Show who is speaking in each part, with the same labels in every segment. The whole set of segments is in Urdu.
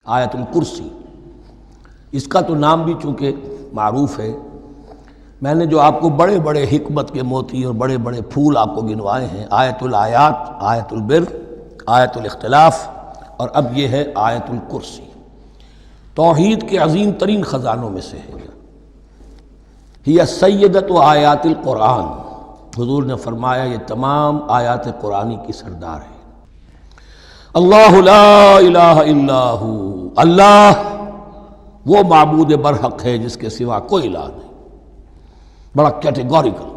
Speaker 1: آیت الکرسی، اس کا تو نام بھی چونکہ معروف ہے، میں نے جو آپ کو بڑے بڑے حکمت کے موتی اور بڑے بڑے پھول آپ کو گنوائے ہیں، آیت الآیات، آیت البر، آیت الاختلاف، اور اب یہ ہے آیت الکرسی، توحید کے عظیم ترین خزانوں میں سے ہے۔ ہی سیدۃ آیات القرآن، حضور نے فرمایا یہ تمام آیات قرآنی کی سردار ہے۔ اللہ لا الہ الا ہو، اللہ وہ معبود برحق ہے جس کے سوا کوئی الہ نہیں، بڑا کیٹیگوریکل۔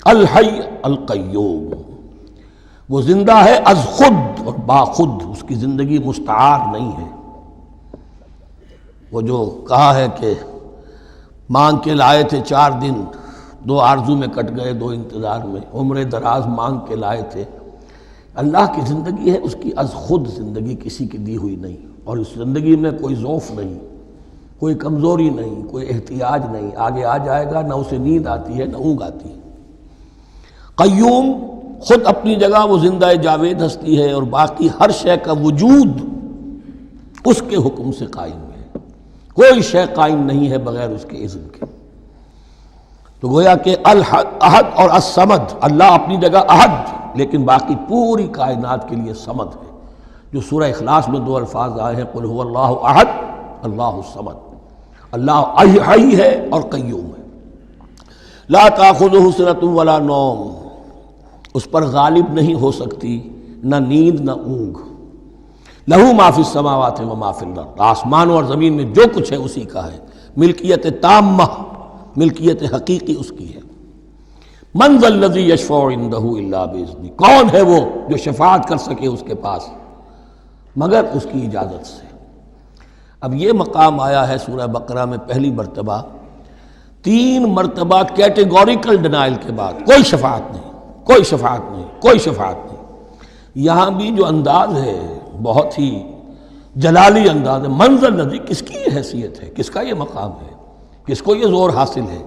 Speaker 1: الحی القیوم، وہ زندہ ہے از خود اور باخود، اس کی زندگی مستعار نہیں ہے۔ وہ جو کہا ہے کہ مانگ کے لائے تھے 4 دن، 2 آرزو میں کٹ گئے، 2 انتظار میں، عمر دراز مانگ کے لائے تھے، اللہ کی زندگی ہے اس کی از خود زندگی، کسی کی دی ہوئی نہیں، اور اس زندگی میں کوئی ضعف نہیں، کوئی کمزوری نہیں، کوئی احتیاج نہیں، آگے آ جائے گا، نہ اسے نیند آتی ہے نہ اونگ آتی ہے۔ قیوم، خود اپنی جگہ وہ زندہ جاوید ہستی ہے، اور باقی ہر شے کا وجود اس کے حکم سے قائم ہے، کوئی شے قائم نہیں ہے بغیر اس کے اذن کے۔ تو گویا کہ احد اور الصمد، اللہ اپنی جگہ احد لیکن باقی پوری کائنات کے لیے صمد ہے، جو سورہ اخلاص میں 2 الفاظ آئے ہیں، قل هو اللہ احد اللہ الصمد، اللہ حی ہے اور قیوم ہے۔ لا تاخذہ سنۃ ولا نوم، اس پر غالب نہیں ہو سکتی نہ نیند نہ اونگ۔ لہو ما فی السماوات و ما فی الارض، آسمانوں اور زمین میں جو کچھ ہے اسی کا ہے، ملکیت تامہ، ملکیت حقیقی اس کی ہے۔ من ذا الذی یشفع عندہ الا باذنہ، کون ہے وہ جو شفاعت کر سکے اس کے پاس مگر اس کی اجازت سے۔ اب یہ مقام آیا ہے سورہ بقرہ میں پہلی مرتبہ، 3 مرتبہ کیٹیگوریکل ڈینائل کے بعد، کوئی شفاعت نہیں، کوئی شفاعت نہیں، کوئی شفاعت نہیں۔ یہاں بھی جو انداز ہے بہت ہی جلالی انداز ہے، منظر الذی، کس کی یہ حیثیت ہے، کس کا یہ مقام ہے، کس کو یہ زور حاصل ہے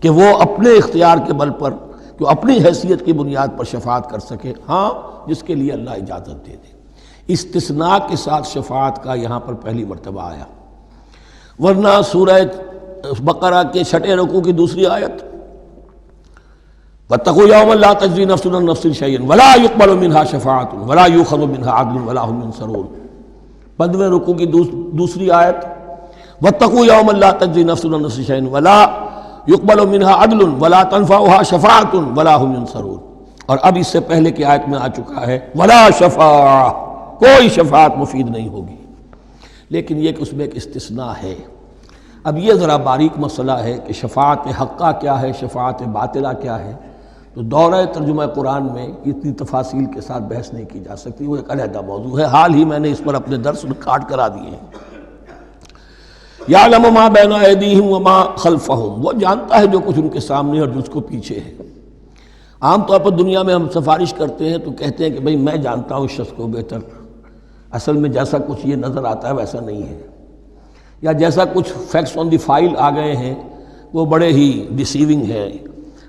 Speaker 1: کہ وہ اپنے اختیار کے بل پر، کہ اپنی حیثیت کی بنیاد پر شفاعت کر سکے؟ ہاں، جس کے لیے اللہ اجازت دے دے۔ استثناء کے ساتھ شفاعت کا یہاں پر پہلی مرتبہ آیا، ورنہ سورہ بقرہ کے 6 رکوع کی دوسری آیت، وَاتَّقُوا يَوْمًا لَا تَجْزِي نَفْسٌ عَن نَفْسٍ شَيْئًا وَلَا يُقْبَلُ مِنْهَا شَفَاعَةٌ وَلَا يُؤْخَذُ مِنْهَا عَدْلٌ وَلَا هُمْ يُنصَرُونَ۔ 15ویں رکوع کی دوسری آیت، وَاتَّقُوا يَوْمًا لَا تَجْزِي نَفْسٌ عَن نَفْسٍ شَيْئًا وَلَا يُقْبَلُ مِنْهَا عَدْلٌ وَلَا تَنفَعُهَا شَفَاعَةٌ وَلَا هُمْ يُنصَرُونَ۔ اور اب اس سے پہلے کی آیت میں آ چکا ہے وَلَا شَفَاعَةٌ، کوئی شفاعت مفید نہیں ہوگی، لیکن یہ کہ اس میں ایک استثناء ہے۔ اب یہ ذرا باریک مسئلہ ہے کہ شفاعت حقہ کیا ہے، شفاعت باطلہ کیا ہے، تو دورہ ترجمہ قرآن میں اتنی تفاصیل کے ساتھ بحث نہیں کی جا سکتی، وہ ایک علیحدہ موضوع ہے، حال ہی میں نے اس پر اپنے درس ریکارڈ کرا دیے ہیں۔ یعلم ما بین ایدیہم وما خلفہم، وہ جانتا ہے جو کچھ ان کے سامنے اور جو اس کو پیچھے ہے۔ عام طور پر دنیا میں ہم سفارش کرتے ہیں تو کہتے ہیں کہ بھئی میں جانتا ہوں اس شخص کو بہتر، اصل میں جیسا کچھ یہ نظر آتا ہے ویسا نہیں ہے، یا جیسا کچھ فیکٹس آن دی فائل آ گئے ہیں وہ بڑے ہی ڈیسیونگ ہیں،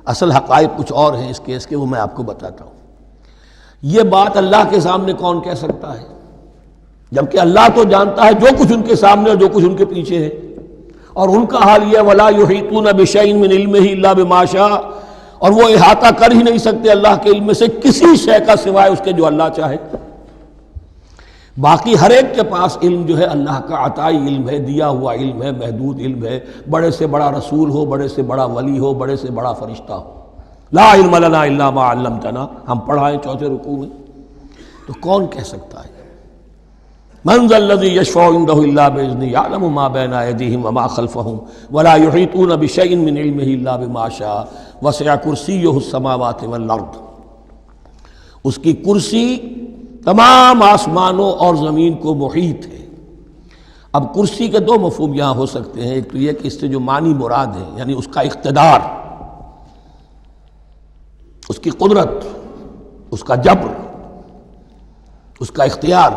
Speaker 1: اصل حقائق کچھ اور ہیں اس کیس کے، وہ میں آپ کو بتاتا ہوں۔ یہ بات اللہ کے سامنے کون کہہ سکتا ہے، جبکہ اللہ تو جانتا ہے جو کچھ ان کے سامنے اور جو کچھ ان کے پیچھے ہے، اور ان کا حال یہ وَلَا يُحِيطُونَ بِشَيْءٍ مِّنْ عِلْمِهِ إِلَّا بِمَا شَاءَ، اور وہ احاطہ کر ہی نہیں سکتے اللہ کے علم سے کسی شے کا سوائے اس کے جو اللہ چاہے۔ باقی ہر ایک کے پاس علم جو ہے اللہ کا عطائی علم ہے، دیا ہوا علم ہے، محدود علم ہے، بڑے سے بڑا رسول ہو، بڑے سے بڑا ولی ہو، بڑے سے بڑا فرشتہ ہو۔ لا علم لنا الا ما علمتنا، ہم پڑھائیں 4 رکوع میں، تو کون کہہ سکتا ہے؟ من ذا الذی یشفع عندہ الا باذنہ یعلم ما بین ایدیہم وما خلفہم ولا یحیطون بشیء من علمہ الا بما شاء وسع کرسیہ السماوات والارض، اس کی کرسی تمام آسمانوں اور زمین کو محیط ہے۔ اب کرسی کے 2 مفہوم یہاں ہو سکتے ہیں، ایک تو یہ کہ اس سے جو معنی مراد ہے یعنی اس کا اقتدار، اس کی قدرت، اس کا جبر، اس کا اختیار،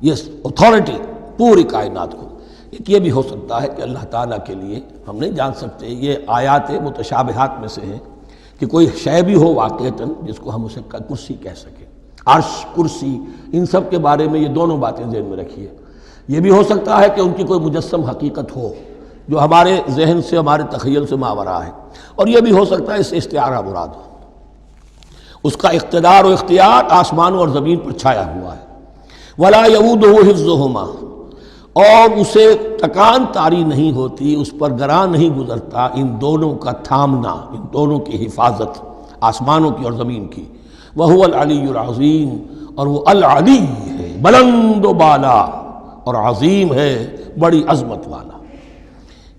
Speaker 1: یہ اتھارٹی پوری کائنات کو۔ ایک یہ بھی ہو سکتا ہے کہ اللہ تعالیٰ کے لیے ہم نہیں جان سکتے، یہ آیات متشابہات میں سے ہے کہ کوئی شے بھی ہو واقعتاً جس کو ہم اسے کرسی کہہ سکیں، عرش، کرسی، ان سب کے بارے میں یہ دونوں باتیں ذہن میں رکھیے یہ بھی ہو سکتا ہے کہ ان کی کوئی مجسم حقیقت ہو جو ہمارے ذہن سے، ہمارے تخیل سے ماورا ہے، اور یہ بھی ہو سکتا ہے اس سے استعارہ مراد ہو، اس کا اقتدار و اختیار آسمانوں اور زمین پر چھایا ہوا ہے۔ ولا یعودہ حفظہما، اور اسے تکان طاری نہیں ہوتی، اس پر گراں نہیں گزرتا ان دونوں کا تھامنا، ان دونوں کی حفاظت، آسمانوں کی اور زمین کی۔ وہو العلی العظیم، اور وہ العلی ہے، بلند و بالا، اور عظیم ہے، بڑی عظمت والا۔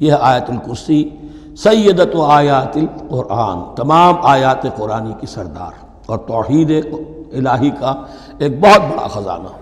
Speaker 1: یہ آیت الکرسی سیدۃ آیات القرآن، تمام آیات قرآنی کی سردار، اور توحید الہی کا ایک بہت بڑا خزانہ۔